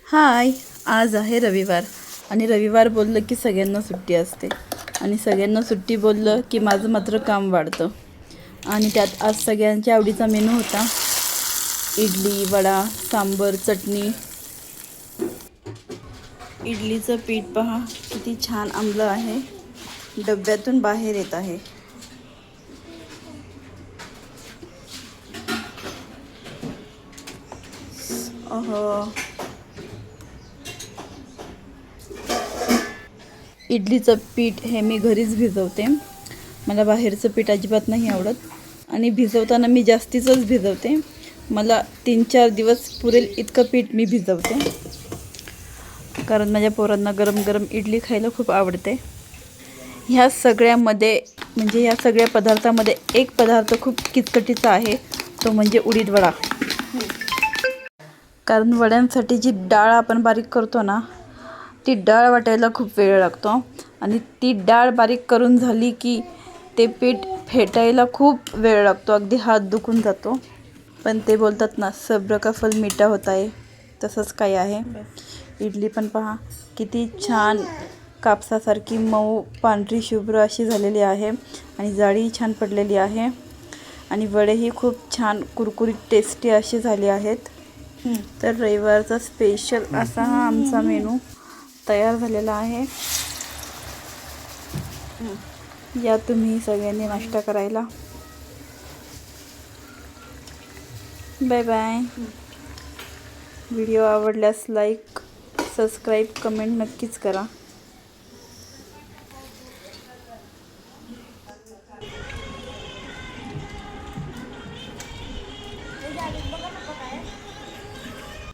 हाय, आज आहे रविवार आणि रविवार बोललं की सगळ्यांना सुट्टी असते आणि सगळ्यांना सुट्टी बोललं की माझं मात्र काम वाढतं. आणि त्यात आज सगळ्यांच्या आवडीचा मेनू होता इडली, वडा, सांबर, चटणी. इडलीचं पीठ पहा किती छान आंबलं आहे, डब्यातून बाहेर येत आहे. अहो, इडलीचं पीठ हे मी घरीच भिजवते. मला बाहेरचं पीठ अजिबात नाही आवडत आणि भिजवताना मी जास्तीचंच भिजवते. मला 3-4 दिवस पुरेल इतकं पीठ मी भिजवते, कारण माझ्या पोरांना गरम गरम इडली खायला खूप आवडते. ह्या सगळ्यामध्ये म्हणजे ह्या सगळ्या पदार्थामध्ये एक पदार्थ खूप किचकटीचा आहे, तो म्हणजे उडीद वडा. कारण वड्यांसाठी जी डाळ आपण बारीक करतो ना, ती डाळ वाटायला खूप वेळ लागतो आणि ती डाळ बारीक करून झाली की ते पीठ फेटायला खूप वेळ लागतो, अगदी हात दुखून जातो. पण ते बोलतात ना, सब्र का फल मीठा होता है, तसंच काय आहे. इडली पण पहा किती छान कापसासारखी मऊ पांढरी शुभ्र अशी झालेली आहे आणि जाळी छान पडलेली आहे आणि वडेही खूप छान कुरकुरीत टेस्टी असे झाले आहेत. तर रविवारचा स्पेशल असा हा आमचा मेनू तयार झालेला आहे. या तुम्ही सगळ्यांनी नाश्ता करायला. Bye bye. व्हिडिओ आवडल्यास लाईक, सबस्क्राईब, कमेंट नक्कीच करा.